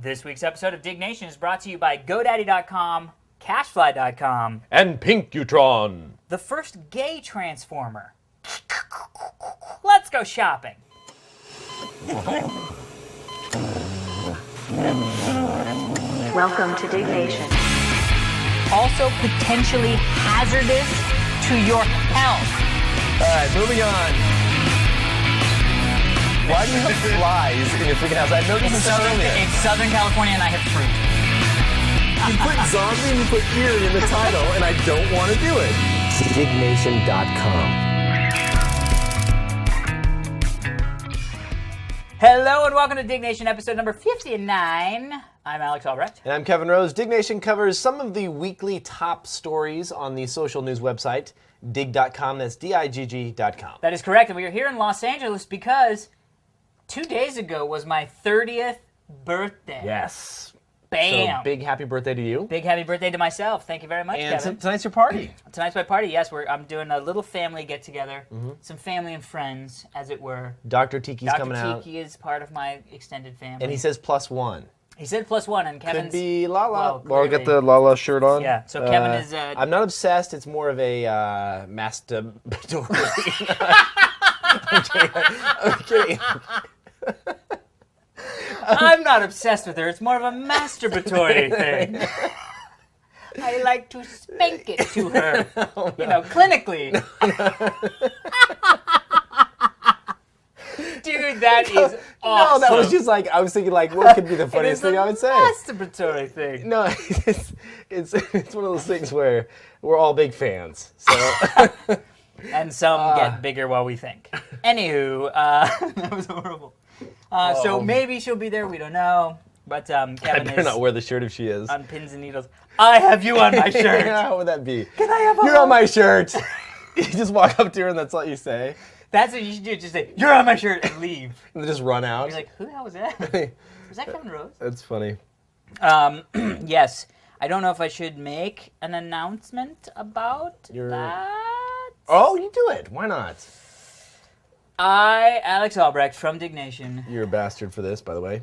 This week's episode of Diggnation is brought to you by GoDaddy.com, Cashfly.com, and Pinkutron, the first gay transformer. Let's go shopping. Welcome to Diggnation. Also potentially hazardous to your health. All right, moving on. Why do you have flies in your freaking house? I noticed this earlier. It's Southern California and I have fruit. You put zombie and you put eerie in the title, and I don't want to do it. Diggnation.com. Hello and welcome to Diggnation episode number 59. I'm Alex Albrecht. And I'm Kevin Rose. Diggnation covers some of the weekly top stories on the social news website, Digg.com. That's Digg.com. That is correct, and we are here in Los Angeles because 2 days ago was my 30th birthday. Yes. Bam! So big happy birthday to you. Big happy birthday to myself. Thank you very much, And Kevin. tonight's your party. Tonight's my party, yes. I'm doing a little family get-together. Some family and friends, as it were. Dr. Tiki's coming out. Dr. Tiki is part of my extended family. And he says +1. He said +1, and Kevin's... Could be Lala. Well, get the Lala shirt on. Yeah, so Kevin is... I'm not obsessed. It's more of a masturbatory. I'm kidding. I'm not obsessed with her. It's more of a masturbatory thing. I like to spank it to her. Oh, no. You know, clinically. Dude, that is awesome. No, that was just like, I was thinking like, what could be the funniest thing I would say? Masturbatory thing. No, it's one of those things where we're all big fans. So. And some get bigger while we think. Anywho, that was horrible. So maybe she'll be there. We don't know. But Kevin I better not wear the shirt if she is. On pins and needles. I have you on my shirt. How would that be? Can I have a You're on my shirt. You just walk up to her and that's all you say. That's what you should do. Just say, you're on my shirt, and leave. And just run out. You're like, who the hell was that? Was that Kevin Rose? That's funny. Yes. I don't know if I should make an announcement about that. Oh, you do it. Why not? I, Alex Albrecht from Diggnation. You're a bastard for this, by the way.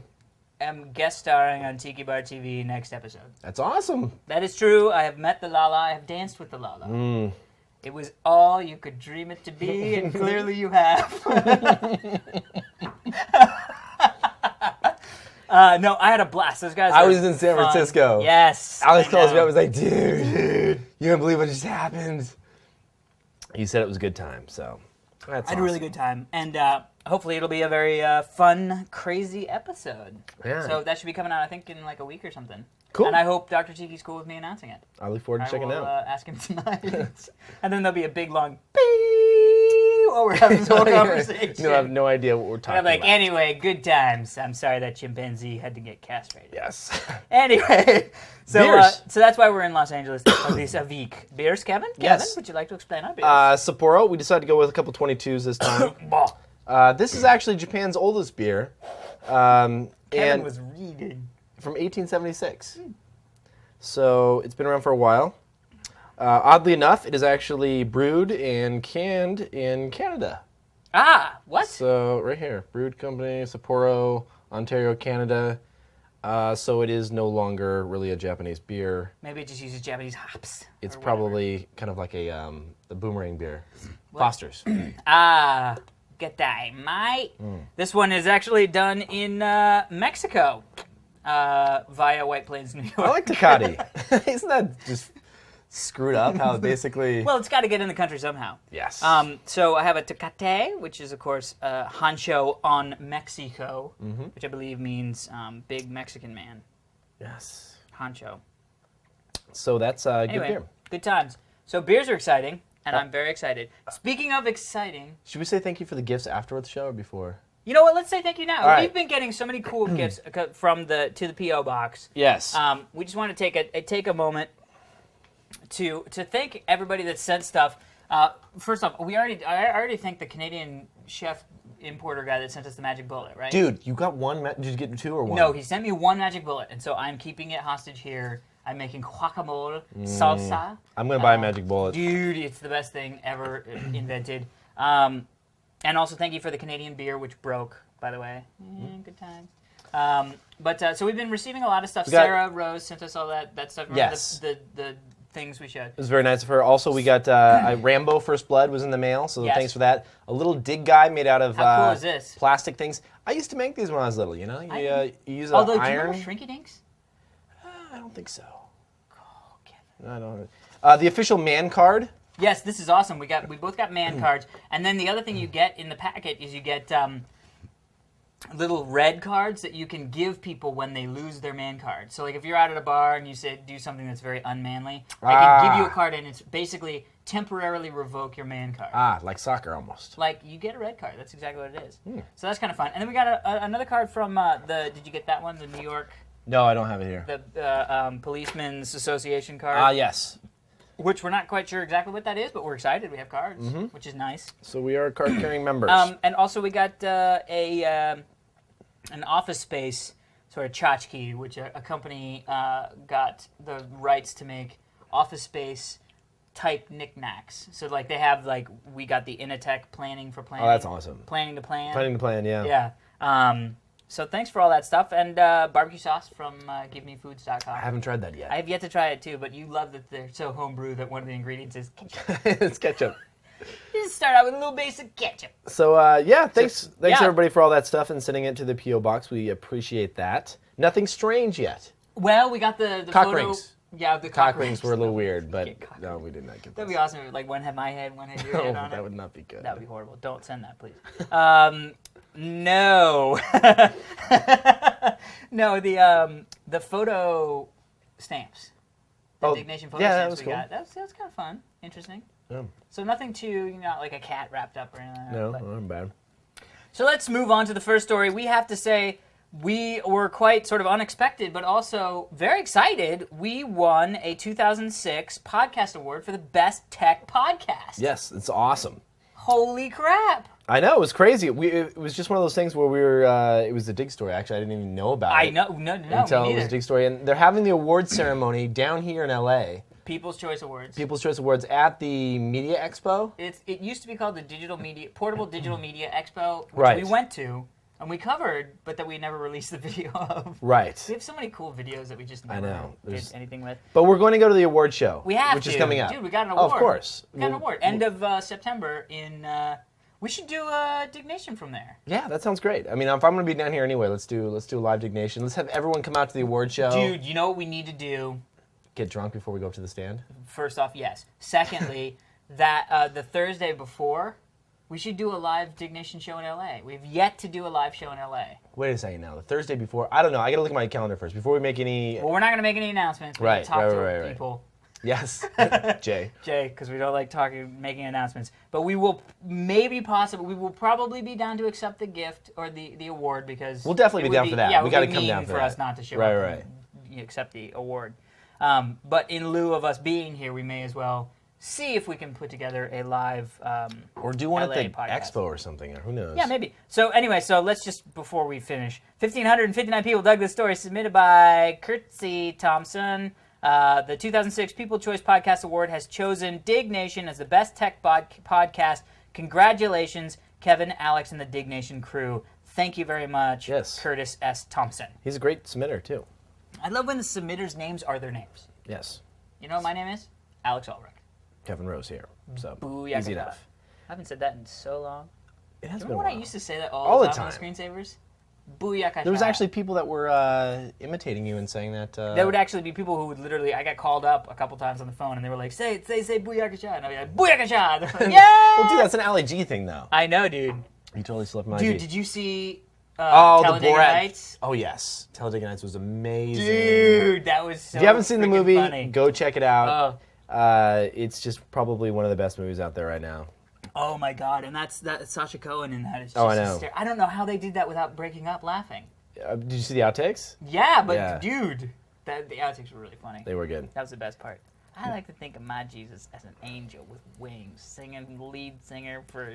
Am guest starring on Tiki Bar TV next episode. That's awesome. That is true. I have met the Lala. I have danced with the Lala. It was all you could dream it to be, and clearly you have. No, I had a blast. Those guys. I was in San fun. Francisco. Yes. Alex calls me up and was like, dude, you don't believe what just happened. He said it was a good time, so that's I had a really good time, and hopefully it'll be a very fun, crazy episode. Yeah. So that should be coming out, I think, in like a week or something. Cool. And I hope Dr. Tiki's cool with me announcing it. I look forward to checking it I will out. ask him tonight. And then there'll be a big, long beep while we're having this whole conversation. You'll have no idea what we're talking I'm like, about. anyway, good times. I'm sorry that chimpanzee had to get castrated. Yes. Anyway, so Beers. So that's why we're in Los Angeles this week. Beers, Kevin? Yes. Kevin, would you like to explain our beers? Sapporo, we decided to go with a couple 22s this time. This is actually Japan's oldest beer. Kevin and was reading. from 1876. So it's been around for a while. Oddly enough, it is actually brewed and canned in Canada. Ah, what? So right here, brewed company, Sapporo, Ontario, Canada. So it is no longer really a Japanese beer. Maybe it just uses Japanese hops. It's or probably kind of like the boomerang beer. Foster's. Ah, good day, mate. This one is actually done in Mexico via White Plains, New York. I like Tecate. Isn't that just screwed up? How basically... Well, it's got to get in the country somehow. Yes. So I have a Tecate, which is, of course, Hancho on Mexico, which I believe means big Mexican man. Yes. Hancho. So that's good Anyway, beer. good times. So beers are exciting, and I'm very excited. Speaking of exciting... Should we say thank you for the gifts after the show or before? You know what? Let's say thank you now. All right. We've been getting so many cool gifts from to the PO box. Yes. We just want to take a moment to thank everybody that sent stuff. First off, I already thanked the Canadian chef importer guy that sent us the magic bullet, right? Dude, you got one. Did you get two or one? No, he sent me one magic bullet, and so I'm keeping it hostage here. I'm making guacamole salsa. I'm gonna buy a magic bullet. Dude, it's the best thing ever invented. And also thank you for the Canadian beer, which broke, by the way. Good times. So we've been receiving a lot of stuff. We got- Sarah Rose sent us all that stuff. Remember Yes. the things we showed. It was very nice of her. Also, we got Rambo First Blood was in the mail, so Yes. thanks for that. A little Dig guy made out of How cool is this? plastic things. I used to make these when I was little, you know? You use Although, an do you iron. remember Shrinky Dinks? I don't think so. Oh, I don't. The official man card. Yes, this is awesome. We both got man cards, and then the other thing you get in the packet is you get little red cards that you can give people when they lose their man card. So, like, if you're out at a bar and you say do something that's very unmanly, I can give you a card and it's basically temporarily revoke your man card. Like soccer almost. Like, you get a red card. That's exactly what it is. So that's kind of fun. And then we got another card from did you get that one? The New York, No, I don't have it here. the Policemen's Association card. Yes. Which we're not quite sure exactly what that is, but we're excited. We have cards, which is nice. So we are card-carrying members. And also we got an Office Space sort of tchotchke, which a company got the rights to make Office Space type knickknacks. So like they have we got the Initech planning for planning. Oh, that's awesome. Planning to plan. Planning to plan, yeah. Yeah. So thanks for all that stuff. And barbecue sauce from GiveMeFoods.com. I haven't tried that yet. I have yet to try it too, but you love that they're so homebrew that one of the ingredients is ketchup. It's ketchup. Just start out with a little basic ketchup. So, thanks yeah. everybody for all that stuff and sending it to the P.O. Box. We appreciate that. Nothing strange yet. Well, we got the Cock photo. rings. Yeah, the Cock rings were a little weird, but Get cock no, we did not get That'd those. be awesome. Like one had my head, one had your head on it. That would not be good. That would be horrible. Don't send that, please. No. No, the photo stamps. The Diggnation photo yeah, that stamps was we cool. got. That's kind of fun. Interesting. Yeah. So nothing too, not like a cat wrapped up or anything like that. No, but- not bad. So let's move on to the first story. We have to say we were quite sort of unexpected, but also very excited. We won a 2006 podcast award for the best tech podcast. Yes, it's awesome. Holy crap. I know, it was crazy. It was just one of those things where we were, it was the Digg story. Actually, I didn't even know about it. I know, no, Until me it was a neither. Digg story. And they're having the award ceremony down here in L.A. People's Choice Awards. People's Choice Awards at the Media Expo. It used to be called the Portable Digital Media Expo, which Right. we went to and we covered, but that we never released the video of. Right. We have so many cool videos that we just I never know. did There's- anything with. But we're going to go to the award show. We have which to. is coming up. Dude, we got an Oh, award. of course. We got an award. End of September in... we should do a Diggnation from there. Yeah, that sounds great. I mean, if I'm going to be down here anyway, let's do a live Diggnation. Let's have everyone come out to the award show. Dude, you know what we need to do? Get drunk before we go up to the stand. First off, yes. Secondly, that the Thursday before, we should do a live Diggnation show in LA. We've yet to do a live show in LA. Wait a second now. The Thursday before, I don't know. I got to look at my calendar first before we make any. Well, we're not going to make any announcements. We're Right, going to talk right, to right. people. Yes, Jay. Jay, because we don't like making announcements. But we will we will probably be down to accept the gift or the award because We'll definitely it be would down for that. Yeah, We got gotta come down for for that. us not to show Right, up right. and accept the award. But in lieu of us being here, we may as well see if we can put together a live Or do one LA at the podcast. expo or something. Or who knows? Yeah, maybe. So anyway, let's just, before we finish, 1,559 people dug this story, submitted by Curtsy Thompson. The 2006 People's Choice Podcast Award has chosen Diggnation as the best tech podcast. Congratulations, Kevin, Alex, and the Diggnation crew. Thank you very much, Yes. Curtis S. Thompson. He's a great submitter, too. I love when the submitters' names are their names. Yes. You know what my name is? Alex Ulrich. Kevin Rose here. So, Booyakasha. easy enough. I haven't said that in so long. It has Remember been a when I while. used to say that All all the the time on the time. screensavers? Booyakasha. There was actually people that were imitating you and saying that. There would actually be people who would literally, I got called up a couple times on the phone and they were like, say Booyakasha. And I'd be like, Booyakasha. They're like, yeah! Well, dude, that's an Ali G thing, though. I know, dude. You totally slipped my Dude, IG. did you see the Talladega Borat. Nights? Oh, yes. Talladega Nights was amazing. Dude, that was so If you haven't seen the freaking movie, funny. go check it out. Oh. It's just probably one of the best movies out there right now. Oh my god, and that's Sasha Cohen in that. It's just Oh, I know. I don't know how they did that without breaking up laughing. Did you see the outtakes? Yeah, but Yeah. dude, the outtakes were really funny. They were good. That was the best part. I like to think of my Jesus as an angel with wings, singing lead singer for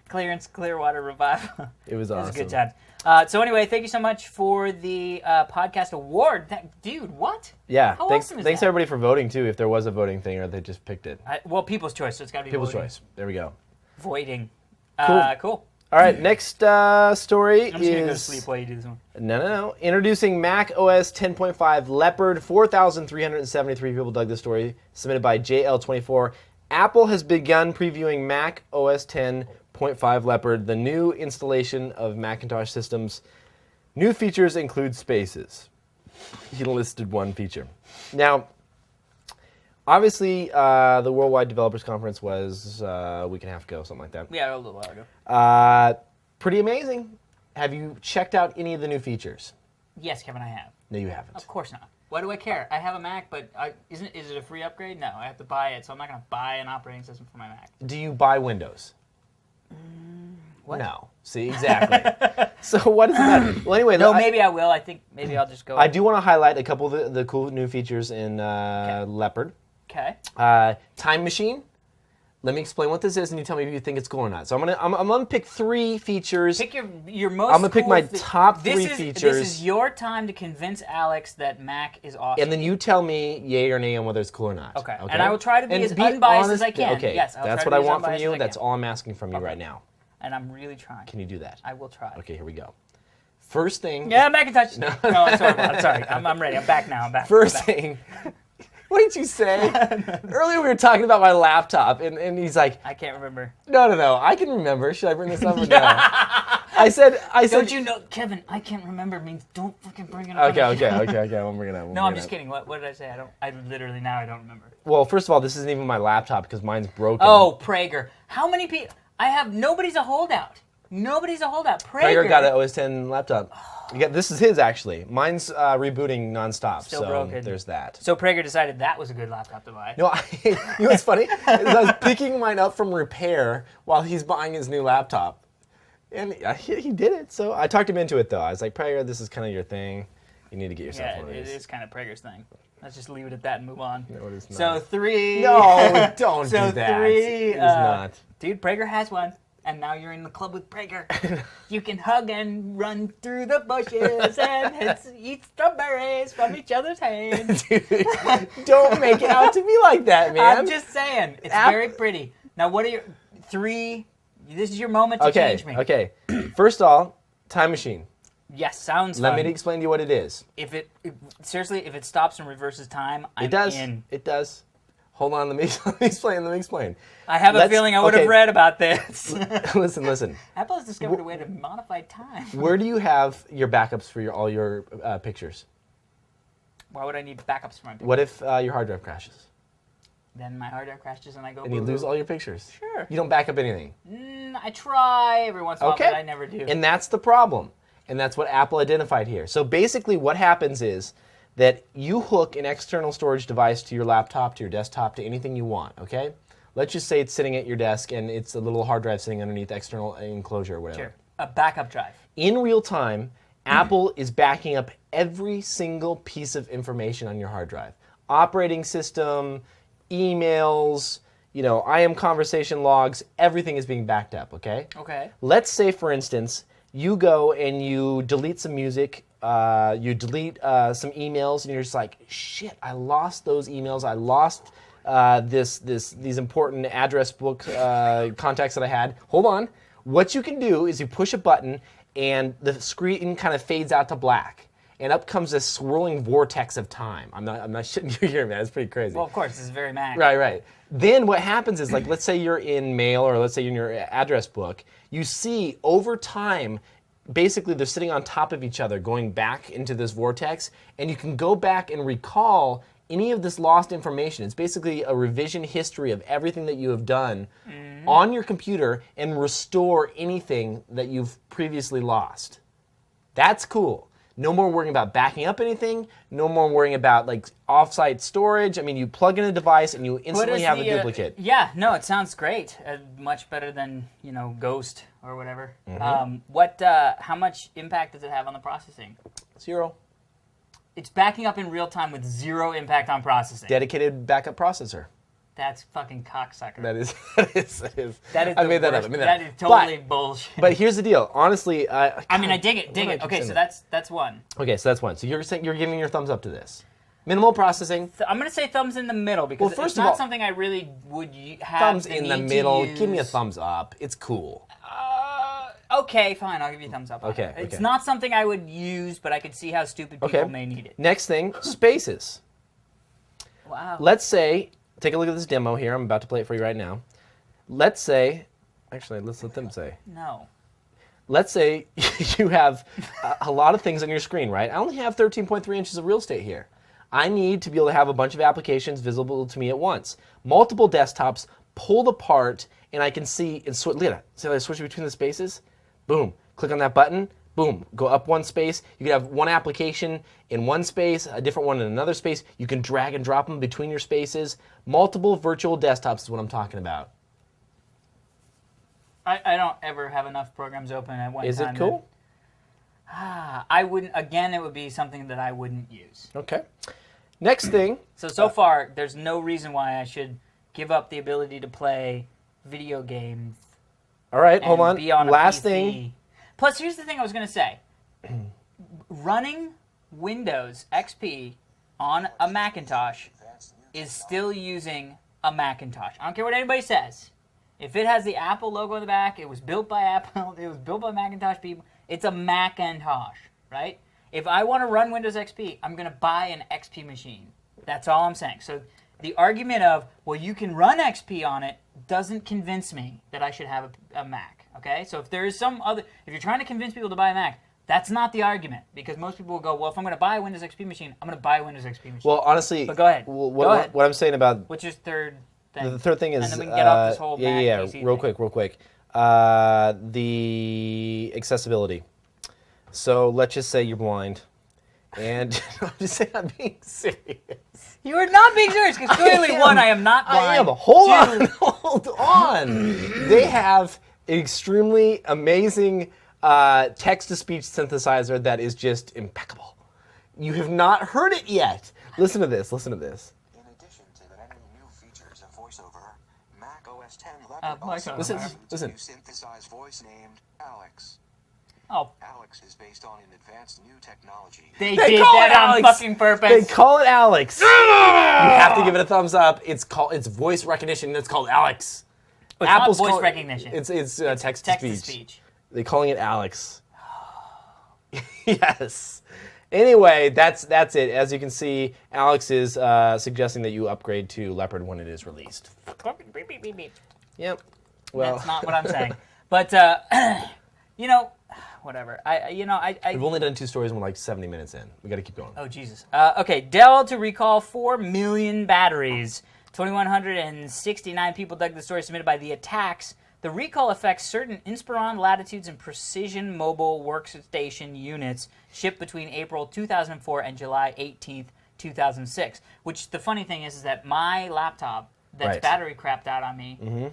Clearance Clearwater Revival. It was It awesome. was a good time. So anyway, thank you so much for the podcast award. Dude, what? Yeah, How thanks awesome is thanks that? everybody for voting, too, if there was a voting thing or they just picked it. Well, People's Choice, so it's got to be People's voting. Choice. There we go. Voiding. Cool. Cool. All right, next story I'm just going to go to sleep while you do this one. No. Introducing Mac OS 10.5 Leopard. 4,373 people dug this story, submitted by JL24. Apple has begun previewing Mac OS 10.5 Leopard, the new installation of Macintosh systems. New features include spaces. He listed one feature. Now, obviously, the Worldwide Developers Conference was a week and a half ago, something like that. Yeah, a little while ago. Pretty amazing. Have you checked out any of the new features? Yes, Kevin, I have. No, you haven't. Of course not. Why do I care? I have a Mac, but is it a free upgrade? No, I have to buy it, so I'm not going to buy an operating system for my Mac. Do you buy Windows? What? No. See, exactly. So what does it matter? Well, anyway, No, maybe I will. I think maybe I'll just go. I do want to highlight a couple of the cool new features in Leopard. Okay. Time Machine. Let me explain what this is, and you tell me if you think it's cool or not. So I'm gonna pick 3 features. Pick your most. I'm gonna pick cool my top 3 features. This is your time to convince Alex that Mac is awesome. And then you tell me yay or nay on whether it's cool or not. Okay. And I will try to be as unbiased honest, as I can. Okay. Yes, that's what I want from you. That's all I'm asking from you right now. And I'm really trying. Can you do that? I will try. Okay, here we go. First thing. Yeah, Macintosh. No, I'm sorry. I'm ready. I'm back now. I'm back. First thing. What did you say? Earlier we were talking about my laptop, and he's like, I can't remember. No, I can remember. Should I bring this up or no? I said. Don't you know, Kevin? I can't remember means don't fucking bring it up. Okay. I won't bring it up. No, I'm just kidding. What did I say? I literally now I don't remember. Well, first of all, this isn't even my laptop because mine's broken. Oh, Prager. How many people? I have. Nobody's a holdout. Prager got an OS 10 laptop. This is his, actually. Mine's rebooting nonstop, Still so broken. there's that. So Prager decided that was a good laptop to buy. No, you know what's funny? Is I was picking mine up from repair while he's buying his new laptop. And he did it, so I talked him into it, though. I was like, Prager, this is kind of your thing. You need to get yourself one of these. It is kind of Prager's thing. Let's just leave it at that and move on. No, it is not. So 3... No, don't do that. So 3... It is not. Dude, Prager has one. And now you're in the club with Prager. You can hug and run through the bushes and eat strawberries from each other's hands. Dude, don't make it out to be like that, man. I'm just saying. It's very pretty. Now, what are your 3... This is your moment to change me. Okay. First of all, Time Machine. Yes, sounds Let fun. me explain to you what it is. Seriously, if it stops and reverses time, I'm in. It does. Hold on, let me explain. I have a feeling I would have read about this. Listen. Apple has discovered a way to modify time. Where do you have your backups for all your pictures? Why would I need backups for my pictures? What if your hard drive crashes? Then my hard drive crashes and I go. And you lose all your pictures. Sure. You don't back up anything. I try every once in a while, but I never do. And that's the problem. And that's what Apple identified here. So basically, what happens is that you hook an external storage device to your laptop, to your desktop, to anything you want, okay? Let's just say it's sitting at your desk and it's a little hard drive sitting underneath external enclosure or whatever. Sure. A backup drive. In real time, Apple is backing up every single piece of information on your hard drive. Operating system, emails, IM conversation logs, everything is being backed up, okay? Okay. Let's say, for instance, you go and you delete some music, you delete some emails, and you're just like, shit, I lost those emails. I lost these important address book contacts that I had. Hold on. What you can do is you push a button, and the screen kind of fades out to black. And up comes this swirling vortex of time. I'm not shitting you here, man. It's pretty crazy. Well, of course, this is very Mac. Right. Then what happens is, like, let's say you're in mail or let's say you're in your address book. You see over time, basically they're sitting on top of each other, going back into this vortex, and you can go back and recall any of this lost information. It's basically a revision history of everything that you have done on your computer and restore anything that you've previously lost. That's cool. No more worrying about backing up anything. No more worrying about off-site storage. I mean, you plug in a device and you instantly have a duplicate. Yeah, no, it sounds great. Much better than Ghost or whatever. How much impact does it have on the processing? 0. It's backing up in real time with 0 impact on processing. Dedicated backup processor. That's fucking cocksucker. That is. I made that up. That is totally bullshit. But here's the deal. Honestly, I dig it. Okay, so that's one. Okay, so that's one. So you're saying you're giving your thumbs up to this. Minimal processing. I'm going to say thumbs in the middle because it's not something I really would have. Thumbs in the middle. Give me a thumbs up. It's cool. Okay, fine. I'll give you a thumbs up. Okay, It's okay. not something I would use, but I could see how stupid people may need it. Next thing, spaces. Wow. Let's say, take a look at this demo here. I'm about to play it for you right now. Let's say, actually, let's let them say. No. Let's say you have a lot of things on your screen, right? I only have 13.3 inches of real estate here. I need to be able to have a bunch of applications visible to me at once. Multiple desktops pulled apart, and I can see, and look at that. See how I switch between the spaces? Boom. Click on that button. Boom. Go up one space. You can have one application in one space, a different one in another space. You can drag and drop them between your spaces. Multiple virtual desktops is what I'm talking about. I don't ever have enough programs open at one time. Is it cool? I wouldn't, again, it would be something that I wouldn't use. Okay. Next thing. So far, there's no reason why I should give up the ability to play video games. All right, hold and on. Be on a Last PC. thing. Plus, here's the thing I was going to say. Running Windows XP on a Macintosh is still using a Macintosh. I don't care what anybody says. If it has the Apple logo on the back, it was built by Apple, it was built by Macintosh people, it's a Macintosh, right? If I want to run Windows XP, I'm going to buy an XP machine. That's all I'm saying. So the argument of, well, you can run XP on it doesn't convince me that I should have a Mac, okay? So if there is some other, if you're trying to convince people to buy a Mac, that's not the argument, because most people will go, well, if I'm going to buy a Windows XP machine, I'm going to buy a Windows XP machine. Well, honestly, but go ahead. What, Go ahead. what I'm saying about What's your third thing? the third thing is, and then we can get off this whole Mac PC real thing. quick. The accessibility. So let's just say you're blind, and I'm just saying I'm being serious. You are not being serious, because clearly, one, I am not blind. I am. Hold Two, on, hold on. They have an extremely amazing text-to-speech synthesizer that is just impeccable. You have not heard it yet. Listen to this. Listen to this. In addition to the many new features of VoiceOver, Mac OS X Leopard VoiceOver. also Listen, has listen. a new synthesized voice named Alex. Oh, Alex is based on an advanced new technology. they They did call that it on Alex. fucking purpose. They call it Alex. You have to give it a thumbs up. It's voice recognition. It's called Alex. It's not Apple's voice call- recognition. It's text to speech. Text-to-speech. They're calling it Alex. Yes. Anyway, that's it. As you can see, Alex is suggesting that you upgrade to Leopard when it is released. Yep. Well, That's not what I'm saying. But, whatever. we've only done 2 stories and we're like 70 minutes in. We got to keep going. Oh, Jesus. Okay, Dell to recall 4 million batteries. 2,169 people dug the story submitted by The Attacks. The recall affects certain Inspiron latitudes and precision mobile workstation units shipped between April 2004 and July 18th, 2006. Which the funny thing is that my laptop that's Right. battery crapped out on me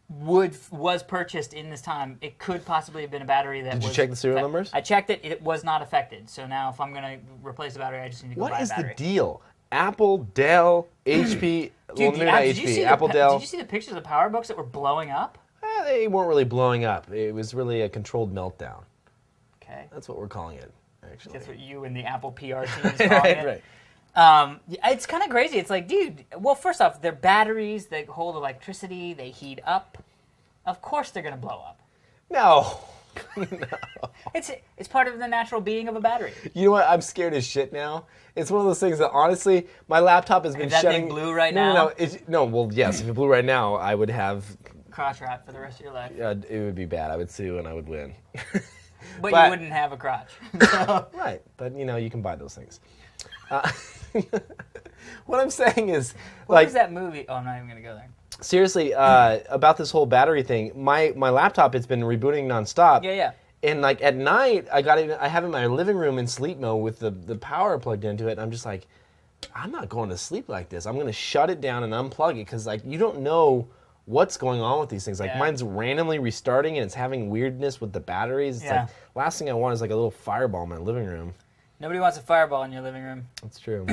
was purchased in this time. It could possibly have been a battery that Did you was check the serial numbers? I checked it. It was not affected. So now if I'm going to replace the battery, I just need to go buy What a is the battery. deal? Apple, Dell, HP. Well, maybe not did you see HP. Apple, Dell. Did you see the pictures of PowerBooks that were blowing up? They weren't really blowing up. It was really a controlled meltdown. Okay. That's what we're calling it, actually. That's what you and the Apple PR team is calling it. Right. It's kind of crazy. It's like, dude, well, first off, they're batteries that hold electricity. They heat up. Of course they're going to blow up. No. It's part of the natural being of a battery. You know what? I'm scared as shit now. It's one of those things that honestly, my laptop has been Is that shutting. thing blue right no, now? No, well, yes. If it blew right now, I would have. Crotch rot for the rest of your life. It would be bad. I would sue and I would win. But but- you wouldn't have a crotch. Right, but you can buy those things. What I'm saying is, What like, was that movie? Oh, I'm not even going to go there. seriously, about this whole battery thing. My laptop, it's been rebooting nonstop. Yeah. And like at night, I have it in my living room in sleep mode with the power plugged into it. And I'm just like, I'm not going to sleep like this. I'm going to shut it down and unplug it because like you don't know what's going on with these things. Like Yeah. mine's randomly restarting and it's having weirdness with the batteries. It's like last thing I want is like a little fireball in my living room. Nobody wants a fireball in your living room That's true.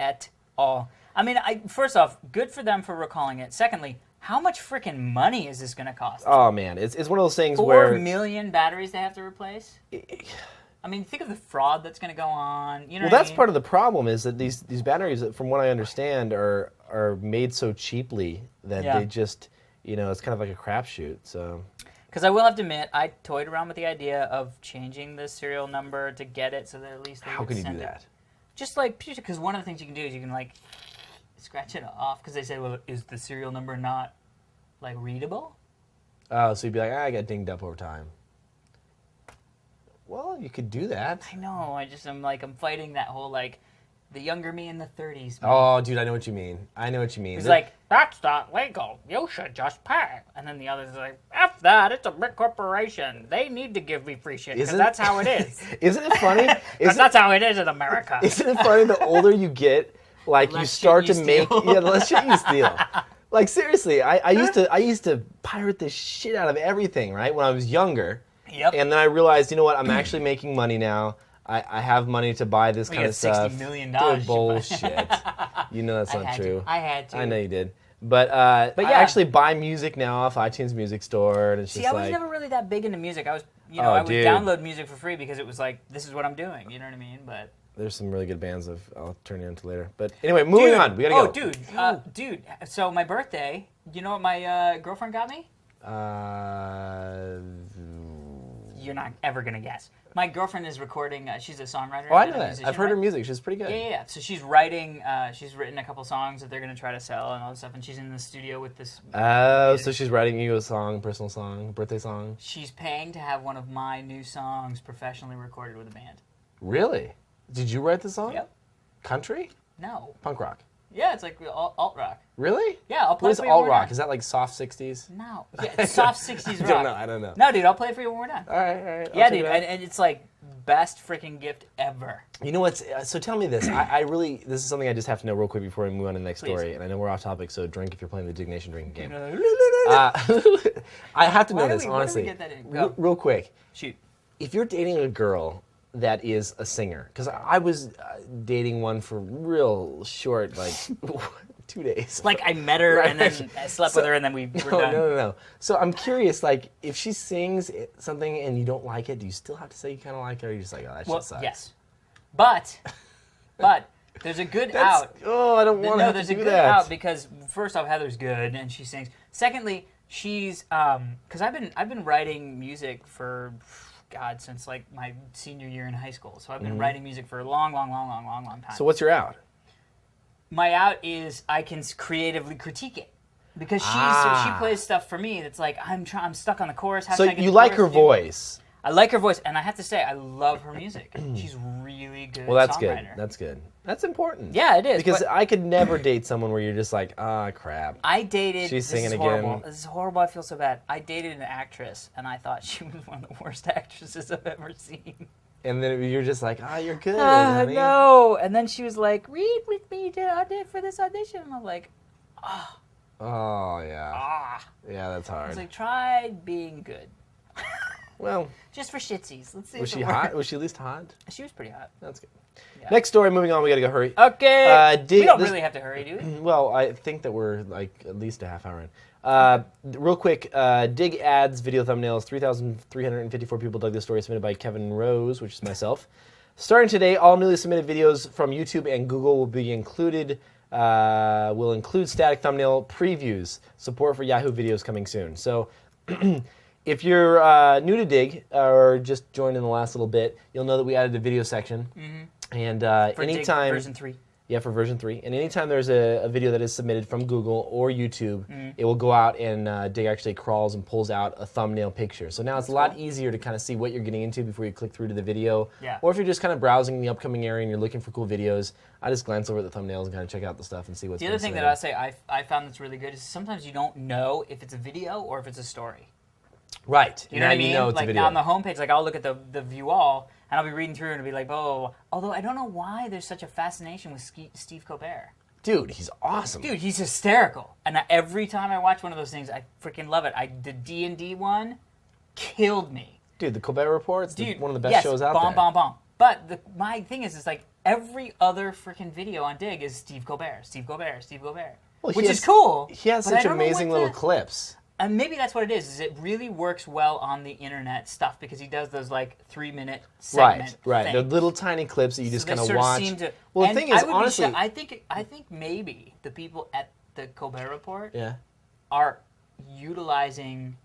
at all. I mean, first off, good for them for recalling it. Secondly, how much freaking money is this going to cost? Oh man, it's one of those things 4 where million batteries they have to replace? I mean, think of the fraud that's going to go on. You know well, what I that's mean? part of the problem is that these batteries, from what I understand, are made so cheaply that Yeah. they just it's kind of like a crapshoot. So Because I will have to admit, I toyed around with the idea of changing the serial number to get it so that at least they How would can you send do it. that? Just like, because one of the things you can do is you can like scratch it off because they say, well, is the serial number not like readable? Oh, so you'd be like, I got dinged up over time. Well, you could do that. I know. I'm fighting that whole like the younger me in the 30s. Oh, dude, I know what you mean. He's like, that's not legal. You should just pay. And then the others are like, F that. It's a big corporation. They need to give me free shit because that's how it is. Isn't it funny? Because that's how it is in America. Isn't it funny? The older you get, like you start to make the less shit you steal. Like seriously, I used to pirate the shit out of everything, right? When I was younger. Yep. And then I realized, you know what? I'm actually making money now. I have money to buy this kind of stuff. $60 million. Dude, bullshit. You know that's not true. I had to. I know you did. But yeah. I actually buy music now off iTunes Music Store, and it's just I like... was never really that big into music. I would download music for free because it was like, this is what I'm doing. You know what I mean? But there's some really good bands I'll turn you into later. But anyway, moving on. We gotta go. Dude. So my birthday, you know what my girlfriend got me? You're not ever gonna guess. My girlfriend is recording. She's a songwriter. Oh, I know that. Musician, I've heard her right? music. She's pretty good. Yeah. So she's writing. She's written a couple songs that they're gonna try to sell and all this stuff. And she's in the studio with this. Oh, so she's writing you a song, personal song, birthday song. She's paying to have one of my new songs professionally recorded with a band. Really? Did you write the song? Yep. Country? No. Punk rock. Yeah, it's like alt rock. Really? Yeah, I'll play What is it for you alt when we're rock? done. Is that like soft 60s? No. Yeah, it's soft 60s rock. I don't know. No, dude, I'll play it for you when we're done. All right. Yeah, dude, and it's like best freaking gift ever. You know what's... so tell me this. I really... This is something I just have to know real quick before we move on to the next story. And I know we're off topic, so drink if you're playing the Diggnation drinking game. I have to know this, honestly. Why do we get that in? Go. Real quick. Shoot. If you're dating a girl that is a singer, because I was dating one for real short, like 2 days. Like I met her and then I slept with her and then we were done. No. So I'm curious, like if she sings something and you don't like it, do you still have to say you kind of like it, or are you just like, oh, that shit sucks? Yes. But there's a good out. Oh, I don't want to do that. No, there's a good out because first off, Heather's good and she sings. Secondly, she's because I've been writing music for since like my senior year in high school. So I've been writing music for a long time. So what's your out? My out is I can creatively critique it because she plays stuff for me that's like I'm stuck on the chorus. How So can I get you the like chorus her to do- voice? I like her voice, and I have to say I love her music. She's really good. Well, that's songwriter. good. That's good. That's important. Yeah, it is. Because but I could never date someone where you're just like, crap. I dated. She's this is singing horrible. again. This is horrible. I feel so bad. I dated an actress, and I thought she was one of the worst actresses I've ever seen. And then you're just like, you're good. honey. No. And then she was like, read with me for this audition. And I'm like, Oh, yeah. Yeah, that's I hard. was like, try being good. Well, Just for shitsies. Let's see. was if she it hot? works. Was she at least hot? She was pretty hot. That's good. Yeah. Next story, moving on. We got to go hurry. Okay. We don't this- really have to hurry, do we? Well, I think that we're like at least a half hour in. Real quick, Digg adds video thumbnails. 3,354 people dug this story, submitted by Kevin Rose, which is myself. Starting today, all newly submitted videos from YouTube and Google will be included. Will include static thumbnail previews. Support for Yahoo videos coming soon. So, if you're new to Digg or just joined in the last little bit, you'll know that we added a video section. And For anytime Digg version 3. Yeah, for version 3. And anytime there's a video that is submitted from Google or YouTube, it will go out and Digg actually crawls and pulls out a thumbnail picture. So now it's a lot easier to kind of see what you're getting into before you click through to the video. Yeah. Or if you're just kind of browsing the upcoming area and you're looking for cool videos, I just glance over at the thumbnails and kind of check out the stuff and see what's The other thing that I say I found that's really good is sometimes you don't know if it's a video or if it's a story. Right. You know what I mean? You know it's like a video. now on the homepage, like I'll look at the view all and I'll be reading through and it'll be like, oh. Although I don't know why there's such a fascination with Steve Colbert. Dude, he's awesome. Dude, he's hysterical. And every time I watch one of those things, I freaking love it. The D&D one killed me. Dude, the Colbert Report's Dude, one of the best yes, shows out bomb, there. Bomb. But my thing is, it's like every other freaking video on Digg is Steve Colbert. Well, Which is cool. He has but I such don't know amazing what little the- clips. And maybe that's what it is it really works well on the internet stuff because he does those like 3-minute segment Right. things. They're little tiny clips that you just So they kind of sort of watch. seem to- Well, the and thing is, I would be honestly... sure- I think maybe the people at the Colbert Report Yeah. are utilizing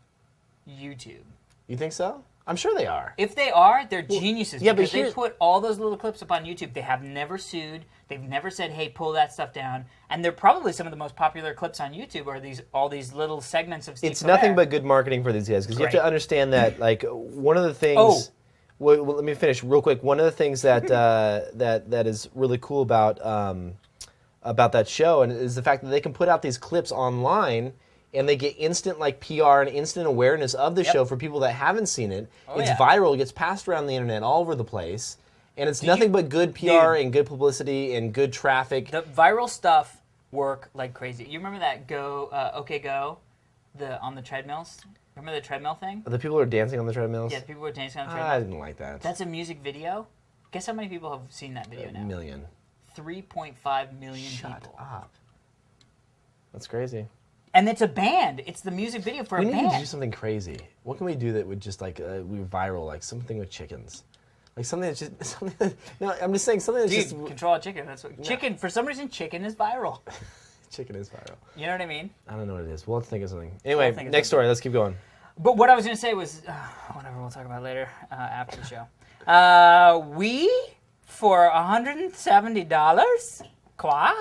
YouTube. You think so? I'm sure they are. If they are, they're geniuses yeah, but because they put all those little clips up on YouTube. They have never sued. They've never said, "Hey, pull that stuff down." And they're probably some of the most popular clips on YouTube are all these little segments of Steve It's Colbert. nothing but good marketing for these guys because you have to understand that like one of the things. Oh. Well, let me finish real quick. One of the things that that is really cool about that show and is the fact that they can put out these clips online. And they get instant like PR and instant awareness of the show for people that haven't seen it. It's viral, it gets passed around the internet all over the place. And it's nothing but good PR and good publicity and good traffic. The viral stuff work like crazy. You remember that OK Go, on the treadmills? Remember the treadmill thing? The people who are dancing on the treadmills? Yeah, the people who are dancing on the treadmills. I didn't like that. That's a music video. Guess how many people have seen that video now? 1 million. 3.5 million people. Shut up. That's crazy. And it's a band. It's the music video for a band. We need to do something crazy. What can we do that would just like we viral, like something with chickens, like something that's just something. That, no, I'm just saying something that's just control a chicken. That's what chicken. For some reason, chicken is viral. Chicken is viral. You know what I mean? I don't know what it is. We'll have to think of something. Anyway, next story. Let's keep going. But what I was going to say was, whatever. We'll talk about later after the show. We for $170. Qua.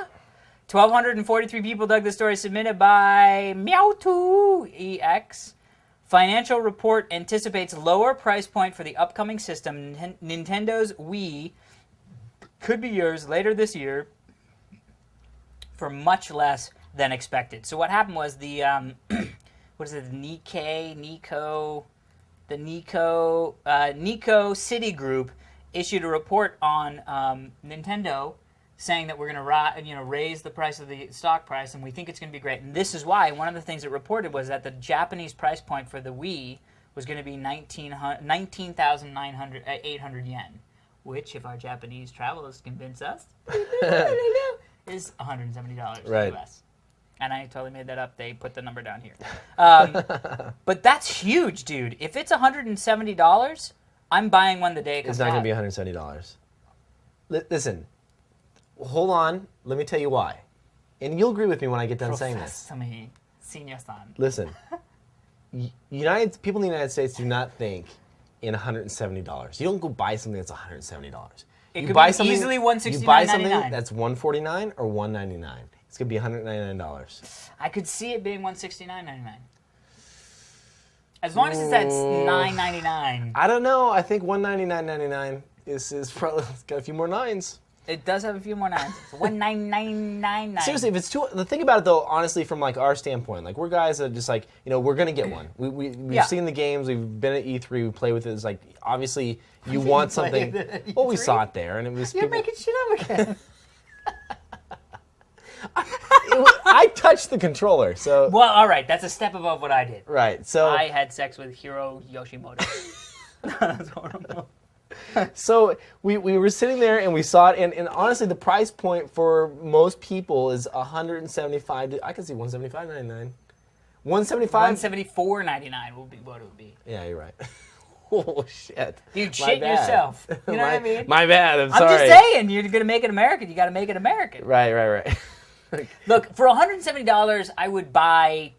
1,243 people dug the story submitted by Meow2EX. Financial report anticipates lower price point for the upcoming system. Nintendo's Wii could be yours later this year for much less than expected. So what happened was the what is it? Nico Citigroup issued a report on Nintendo, saying that we're going to raise the price of the stock price, and we think it's going to be great. And this is why one of the things it reported was that the Japanese price point for the Wii was going to be 19,800 yen, which, if our Japanese travelers convince us, is $170 right. US. And I totally made that up. They put the number down here. But that's huge, dude. If it's $170, I'm buying one the day it comes out. It's not going to be $170. Listen. Hold on. Let me tell you why. And you'll agree with me when I get done saying this. Listen. People in the United States do not think in $170. You don't go buy something that's $170. It could be easily $169.99. You buy something that's $149 or $199. It's going to be $199. I could see it being $169.99. As long as it's at $9.99. I don't know. I think $199.99 is probably it's got a few more nines. It does have a few more nines. It's $199.99. Seriously, if it's the thing about it though, honestly, from like our standpoint, like we're guys that just like we're gonna get one. We've seen the games. We've been at E3. We play with it. It's like obviously you want something. Well, we saw it there, and it was. You're making shit up again. I touched the controller, so. Well, all right, that's a step above what I did. Right, so. I had sex with Hiro Yoshimoto. That's horrible. So we were sitting there and we saw it, and honestly, the price point for most people is $175. I can see $175.99. $174.99 will be what it would be. Yeah, you're right. Oh shit, dude, shit yourself. You know what I mean? My bad. I'm sorry. I'm just saying, you're gonna make it American. You got to make it American. Right. Look, for $170, I would buy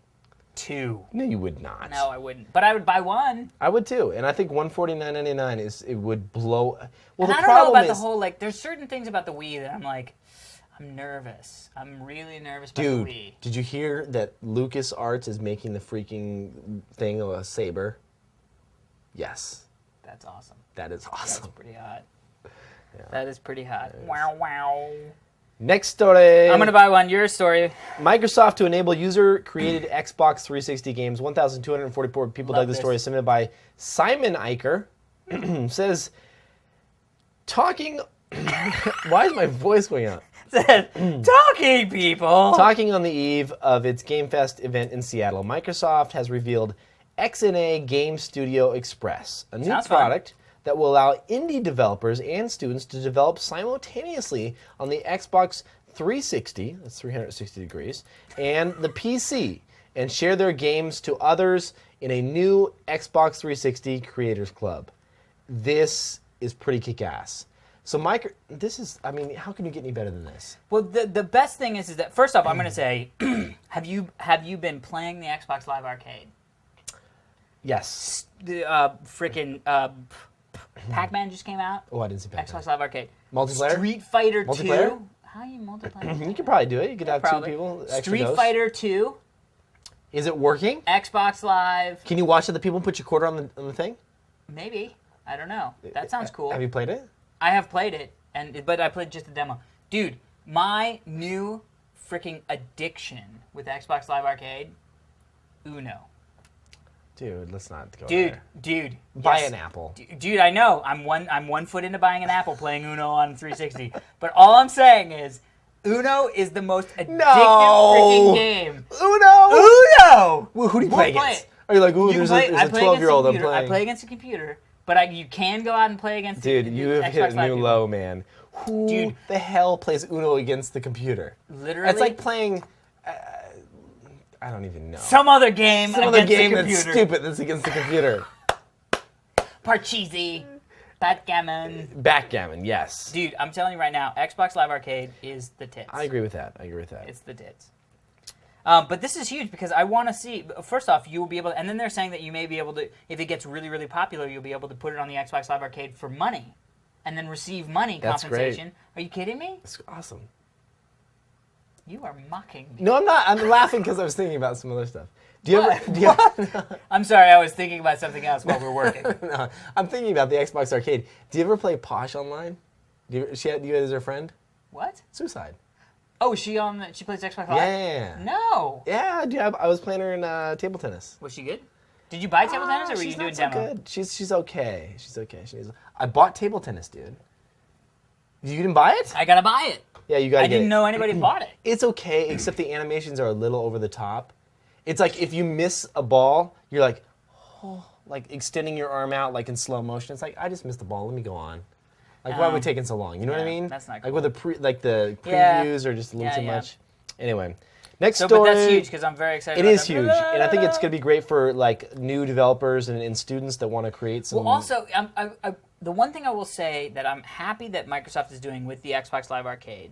2. No, you would not. No, I wouldn't. But I would buy 1. I would too, and I think $149.99 it would blow. Well, and the I don't know about the whole there's certain things about the Wii that I'm nervous. I'm really nervous about the Wii. Dude, did you hear that LucasArts is making the freaking thing of a saber? Yes. That's awesome. That is awesome. That's pretty hot. Yeah. That is pretty hot. Wow. Next story. I'm going to buy one. Your story. Microsoft to enable user-created Xbox 360 games. 1,244 people dug the story submitted by Simon Eicher. Says, talking... Why is my voice going up? Talking, people! Talking on the eve of its Game Fest event in Seattle, Microsoft has revealed XNA Game Studio Express, a new product that will allow indie developers and students to develop simultaneously on the Xbox 360, that's 360 degrees, and the PC, and share their games to others in a new Xbox 360 Creators Club. This is pretty kick-ass. So, Mike, how can you get any better than this? Well, the best thing is that, first off, I'm going to say, have you been playing the Xbox Live Arcade? Yes. The freaking Pac-Man just came out. Oh, I didn't see Pac-Man. Xbox Live Arcade. Multiplayer? Street Fighter Multiplayer? 2. How are you multiplayer? You could probably do it. You could have Probably. 2 people. Extra Street dose. Fighter 2. Is it working? Xbox Live. Can you watch other people put your quarter on the thing? Maybe. I don't know. That sounds cool. Have you played it? I have played it, but I played just the demo. Dude, my new freaking addiction with Xbox Live Arcade, Uno. Dude, let's not go Dude, there. dude. Buy yes. an Apple. Dude, I know. I'm 1 foot into buying an Apple playing Uno on 360. But all I'm saying is, Uno is the most addictive freaking game. Uno! Well, who do you play Won't play against? it. Are you like, ooh, You there's can a play- I play against 12-year-old the I'm computer. playing. I play against the computer, but you can go out and play against Dude, the you have Xbox hit a Live new people. low, man. Who Dude. the hell plays Uno against the computer? Literally. It's like playing, I don't even know. Some other game Some other against game the that's computer. stupid that's against the computer. Parcheesi. Backgammon. Backgammon, yes. Dude, I'm telling you right now, Xbox Live Arcade is the tits. I agree with that. It's the tits. But this is huge because I want to see, first off, you will be able to, and then they're saying that you may be able to, if it gets really, really popular, you'll be able to put it on the Xbox Live Arcade for money and then receive money That's compensation. Are you kidding me? It's awesome. You are mocking me. No, I'm not. I'm laughing because I was thinking about some other stuff. Do you What? ever? Do you I'm sorry, I was thinking about something else while we're working. no, I'm thinking about the Xbox Arcade. Do you ever play Posh online? Do you as her friend? What? Suicide. Oh, is she plays Xbox Live? Yeah. No. Yeah, dude, I was playing her in table tennis. Was she good? Did you buy table tennis or were you She's doing not so demo? good. She's okay. I bought table tennis, dude. You didn't buy it? I gotta buy it. Yeah, you gotta I get didn't it. know anybody bought it. It's okay, except the animations are a little over the top. It's like if you miss a ball, you're like, oh, like extending your arm out like in slow motion. It's like, I just missed the ball. Let me go on. Like, why are we taking so long? You know what I yeah, mean? that's not Like cool. with the Yeah. previews are just a little Yeah, too yeah. much. Anyway, next So, story. but that's huge because I'm very excited. It about is that. huge, and I think it's going to be great for like new developers and students that want to create some. Well, also, the one thing I will say that I'm happy that Microsoft is doing with the Xbox Live Arcade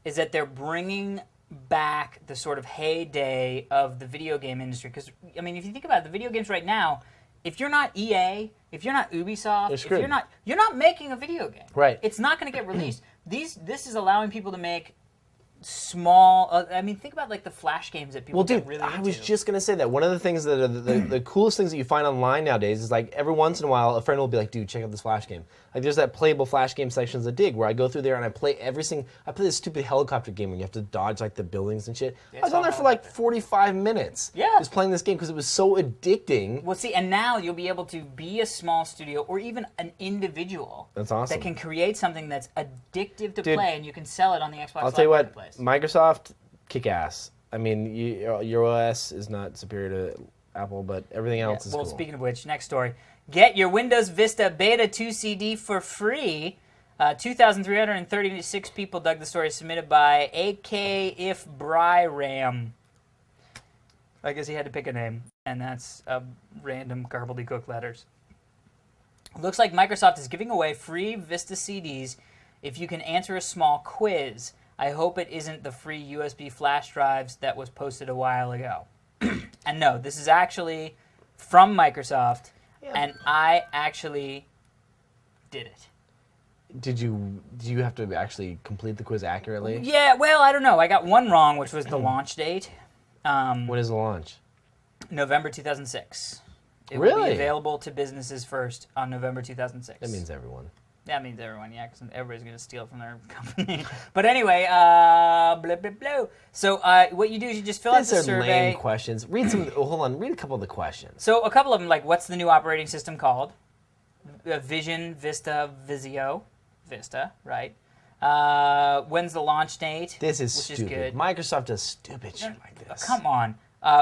is that they're bringing back the sort of heyday of the video game industry. Because I mean, if you think about it, the video games right now, if you're not EA, if you're not Ubisoft, if screwed. you're not making a video game. Right. It's not going to get released. This is allowing people to make small. I mean, think about like the Flash games that people Well, get dude, really I into. was just gonna say that one of the things that are the coolest things that you find online nowadays is like every once in a while a friend will be like, "Dude, check out this Flash game." Like there's that playable Flash game sections of Digg where I go through there and I play I play this stupid helicopter game where you have to dodge like the buildings and shit. I was on there for like 45 minutes. Yeah. Just playing this game because it was so addicting. Well, see, and now you'll be able to be a small studio or even an individual That's awesome. that can create something that's addictive to Dude, play, and you can sell it on the Xbox I'll Live tell you what, Marketplace. Microsoft kick ass. I mean, your OS is not superior to Apple, but everything else is Well, cool. speaking of which, next story. Get your Windows Vista Beta 2 CD for free. 2,336 people dug the story submitted by AK If Bryram. I guess he had to pick a name, and that's random gobbledygook letters. Looks like Microsoft is giving away free Vista CDs if you can answer a small quiz. I hope it isn't the free USB flash drives that was posted a while ago. And no, this is actually from Microsoft, and I actually did it. Do you have to actually complete the quiz accurately? Yeah, well, I don't know. I got one wrong, which was the launch date. When is the launch? November 2006. It will Really? be available to businesses first on November 2006. That means everyone. That means everyone, yeah, because everybody's going to steal from their company. But anyway, blah, blah, blah. So what you do is you just fill out These the are survey. lame questions. Read some. Hold on. Read a couple of the questions. So a couple of them, like, what's the new operating system called? Vision, Vista, Vizio. Vista, right? When's the launch date? This is which stupid. Is good. Microsoft does stupid shit like this. Come on.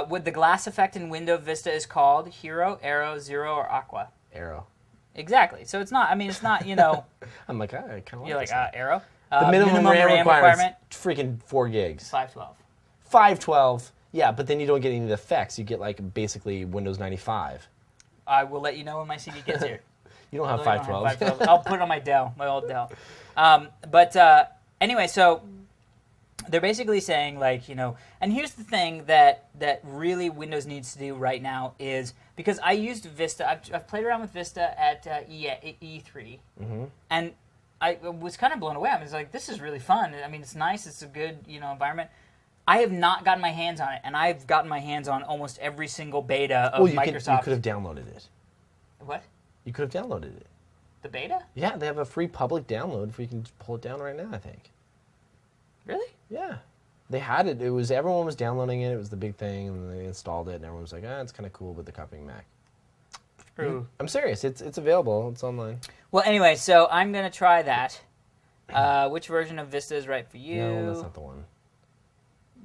What the glass effect in Windows Vista is called? Hero, Arrow, Zero, or Aqua? Arrow. Exactly. So it's not, I mean, it's not, you know, I'm like, I kind of like you're like, this. Arrow. The minimum RAM requirement, freaking 4 gigs. 512. 512. Yeah, but then you don't get any of the effects. You get like basically Windows 95. I will let you know when my CD gets here. You don't have I don't have 512. 512. I'll put it on my Dell, my old Dell. Anyway, so they're basically saying, like, and here's the thing that really Windows needs to do right now is, because I used Vista, I've played around with Vista at E3, and I was kind of blown away. I was like, this is really fun. I mean, it's nice. It's a good, environment. I have not gotten my hands on it, and I've gotten my hands on almost every single beta of Microsoft. You could have downloaded it. What? You could have downloaded it. The beta? Yeah, they have a free public download where you can just pull it down right now, I think. Really? Yeah. They had it. Everyone was downloading it. It was the big thing, and they installed it, and everyone was like, it's kind of cool, but they're copying Mac. True. I'm serious. It's available. It's online. Well, anyway, so I'm going to try that. Which version of Vista is right for you? No, that's not the one.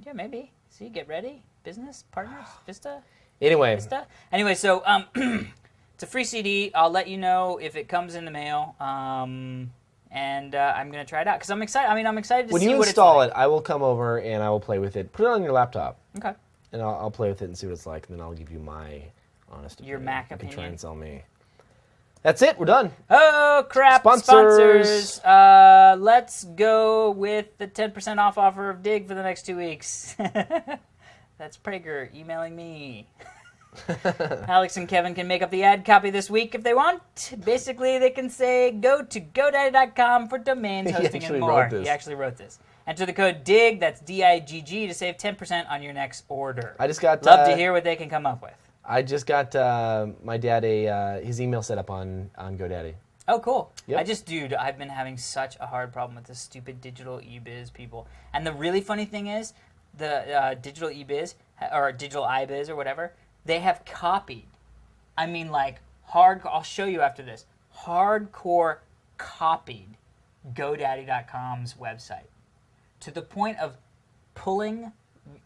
Yeah, maybe. See, get ready. Business, partners, Vista. Anyway. Vista. Anyway, so it's a free CD. I'll let you know if it comes in the mail. And I'm going to try it out because I'm excited. I mean, I'm excited to see what it's like. When you install it, I will come over and I will play with it. Put it on your laptop. Okay. And I'll play with it and see what it's like, and then I'll give you my honest opinion. Your Mac you can opinion. try and sell me. That's it. We're done. Oh, crap. Sponsors. Let's go with the 10% off offer of Digg for the next 2 weeks. That's Prager emailing me. Alex and Kevin can make up the ad copy this week if they want. Basically, they can say, go to GoDaddy.com for domains, hosting, and more. He actually wrote this. Enter the code DIGG, that's D-I-G-G, to save 10% on your next order. I just got... Love to hear what they can come up with. I just got my dad his email set up on GoDaddy. Oh, cool. Yep. I've been having such a hard problem with this stupid digital eBiz people. And the really funny thing is, the digital eBiz, or digital iBiz or whatever, they have copied. I mean, like, I'll show you after this. Hardcore copied GoDaddy.com's website to the point of pulling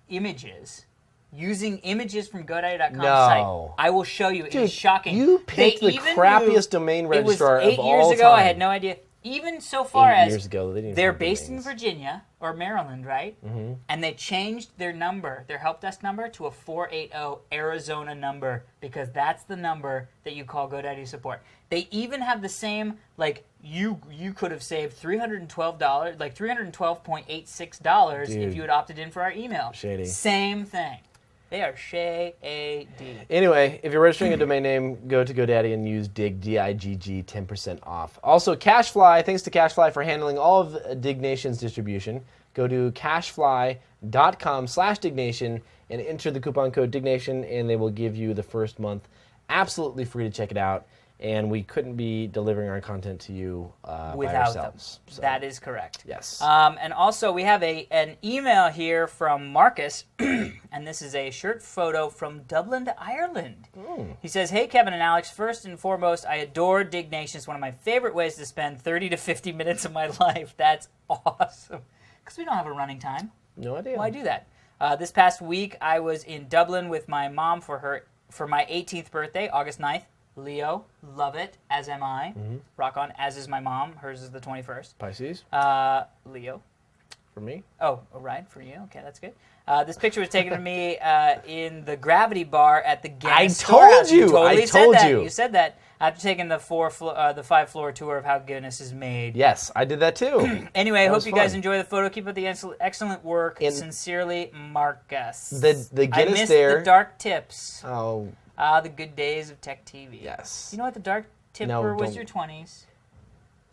images, using images from GoDaddy.com's site. I will show you. It is shocking. You picked the crappiest domain registrar of all time. It was 8 years ago. I had no idea. Even so far as years ago, they're based in Virginia or Maryland, right? Mm-hmm. And they changed their number, their help desk number, to a 480 Arizona number because that's the number that you call GoDaddy support. They even have the same, like, you could have saved $312, like $312.86 if you had opted in for our email. Shady. Same thing. They are shady. Anyway, if you're registering a domain name, go to GoDaddy and use Digg, D-I-G-G, 10% off. Also, CashFly, thanks to CashFly for handling all of Diggnation's distribution. Go to cashfly.com/Diggnation and enter the coupon code Diggnation, and they will give you the first month absolutely free to check it out. And we couldn't be delivering our content to you by ourselves. So. That is correct. Yes. And also, we have an email here from Marcus, and this is a shirt photo from Dublin, Ireland. He says, "Hey, Kevin and Alex, first and foremost, I adore Diggnation. It's one of my favorite ways to spend 30 to 50 minutes of my life. That's awesome. Because we don't have a running time. No idea. Why do that? This past week, I was in Dublin with my mom for my 18th birthday, August 9th. Leo, love it, as am I. Mm-hmm. Rock on, as is my mom. Hers is the 21st. Pisces. Leo. For me? Oh, right, for you. Okay, that's good. This picture was taken of me in the Gravity Bar at the Guinness Storehouse. You told You said that after taking the 5-floor tour of how Guinness is made. Yes, I did that too. Anyway, I hope you guys enjoy the photo. Keep up the excellent work. Sincerely, Marcus. The Guinness I missed there. the dark tips. Oh. The good days of Tech TV. Yes. You know what? The dark tipper was your 20s.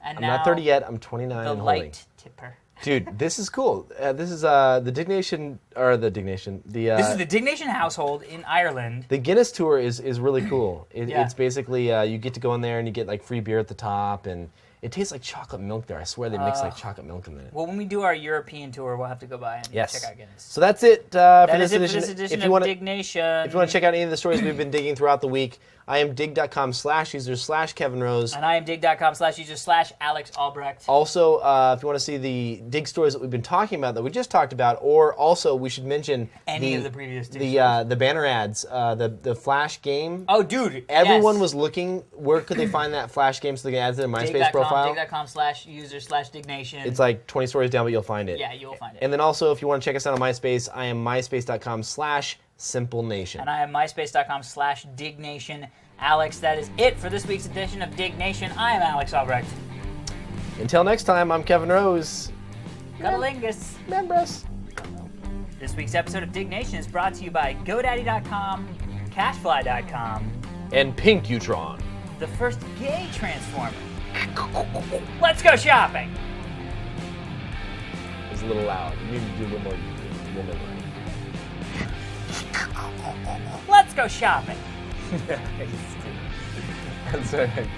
And I'm not 30 yet. I'm 29 the and holding. light tipper. Dude, this is cool. This is the Diggnation, or the Diggnation. This is the Diggnation household in Ireland. The Guinness tour is really cool. It's basically, you get to go in there and you get like free beer at the top, and it tastes like chocolate milk there. I swear they mix like chocolate milk in there. Well, when we do our European tour, we'll have to go by and check out Guinness. So that's it for this edition. If you want Diggnation. If you want to check out any of the stories we've been digging throughout the week, I am digg.com/user/Kevin Rose. And I am digg.com/user/Alex Albrecht. Also, if you want to see the Digg stories that we've been talking about, that we just talked about, or also we should mention any of the previous Digg the banner ads, the Flash game. Oh, dude. Everyone was looking, where could they find that Flash game so they can add to their MySpace profile? Digg.com/user/Diggnation. It's like 20 stories down, but you'll find it. Yeah, you'll find it. And then also, if you want to check us out on MySpace, I am myspace.com/SimpleNation. And I am myspace.com/Diggnation. Alex, that is it for this week's edition of Diggnation. I am Alex Albrecht. Until next time, I'm Kevin Rose. Cuddlingus. Members. This week's episode of Diggnation is brought to you by GoDaddy.com, Cashfly.com, And Pinkutron. the first gay transformer. Let's go shopping. It's a little loud. You need to do a little more woman. Let's go shopping. That's right.